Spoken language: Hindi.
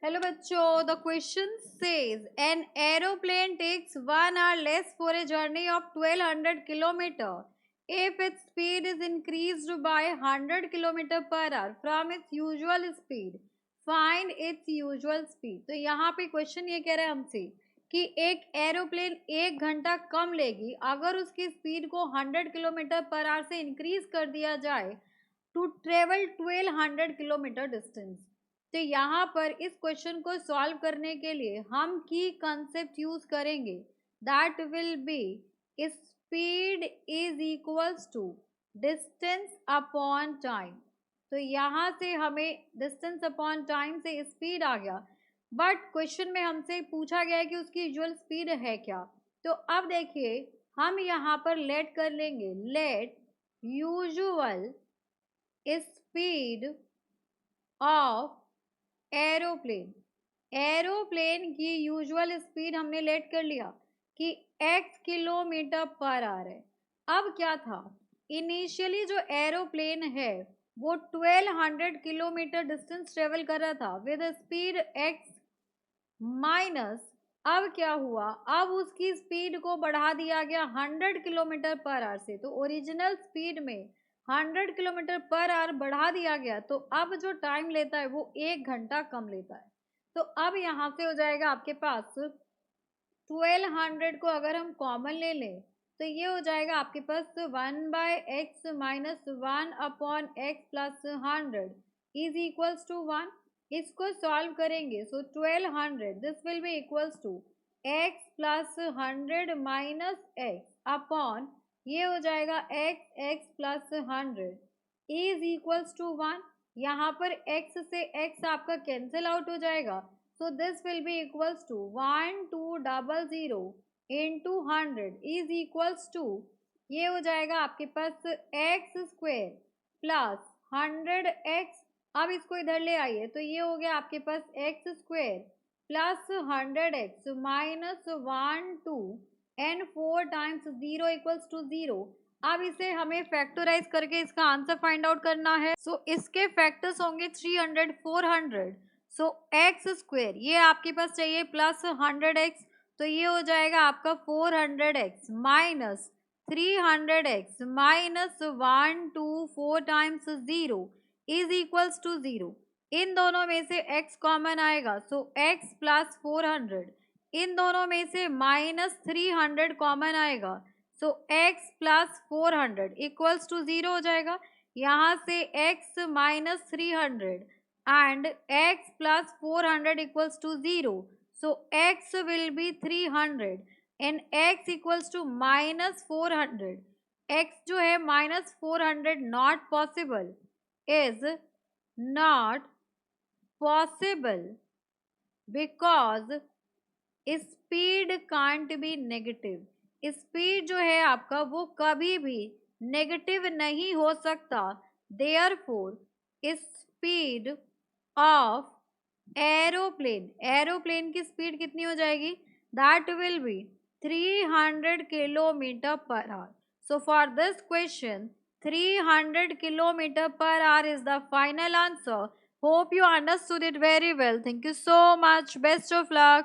हेलो बच्चों, the question says an aeroplane takes 1 hour less for a journey of 1200 kilometre if its speed is increased by 100 kilometre per hour from its usual speed, find its usual speed. तो यहाँ पे क्वेश्चन ये कह रहा है हमसे कि एक एरोप्लेन 1 घंटा कम लेगी अगर उसकी स्पीड को 100 किलोमीटर पर आवर से इंक्रीज कर दिया जाए टू ट्रेवल 1200 किलोमीटर डिस्टेंस। तो यहाँ पर इस क्वेश्चन को सॉल्व करने के लिए हम की कंसेप्ट यूज करेंगे, that will be speed is equals to distance upon time. तो यहाँ से हमें डिस्टेंस अपॉन टाइम से स्पीड आ गया, बट क्वेश्चन में हमसे पूछा गया है कि उसकी यूजुअल स्पीड है क्या। तो अब देखिए हम यहाँ पर लेट कर लेंगे, let usual speed of aeroplane की यूजुअल स्पीड हमने लेट कर लिया कि x किलोमीटर पर आवर है। अब क्या था, इनिशियली जो एरोप्लेन है वो 1200 किलोमीटर डिस्टेंस ट्रेवल कर रहा था विद स्पीड x माइनस, अब क्या हुआ, अब उसकी स्पीड को बढ़ा दिया गया 100 किलोमीटर पर आवर से। तो ओरिजिनल स्पीड में 100 किलोमीटर पर आवर बढ़ा दिया गया, तो अब जो टाइम लेता है वो 1 घंटा कम लेता है। तो अब यहाँ से हो जाएगा आपके पास 1200 को अगर हम कॉमन ले लें तो ये हो जाएगा आपके पास 1/x minus 1/x plus 100 is equals to 1। इसको सॉल्व करेंगे so 1200 this will be equals to x plus 100 minus x upon ये हो जाएगा x plus 100 is equals to 1। यहाँ पर x से x आपका कैंसिल आउट हो जाएगा, so this will be equals to 1200 into 100 is equals to ये हो जाएगा आपके पास x स्क्वेयर प्लस 100x। अब इसको इधर ले आइए तो ये हो गया आपके पास x square plus 100x minus 1 2 and 4 times 0 equals to 0। अब इसे हमें फैक्टराइज करके इसका आंसर फाइंड आउट करना है। सो इसके फैक्टर्स होंगे 300 400। सो एक्स स्क्वेयर ये आपके पास चाहिए प्लस 100x, तो ये हो जाएगा आपका 400x minus 300x minus 1 2 4 times 0 is equals to 0। इन दोनों में से x कॉमन आएगा, सो x प्लस 400। इन दोनों में से माइनस 300 कॉमन आएगा, सो x प्लस 400 इक्वल्स टू 0 हो जाएगा। यहाँ से x minus 300 and x plus 400 equals to 0. So x will be 300 and x equals to minus 400. x जो है minus 400 not possible, is not possible because speed can't be negative. Speed जो है आपका वो कभी भी नेगेटिव नहीं हो सकता, देयरफॉर स्पीड ऑफ एरोप्लेन की स्पीड कितनी हो जाएगी, that will B 300 kilometre per our. So for this question 300 kilometre per our is the final answer. Hope you understood it very well. Thank you so much, best of luck.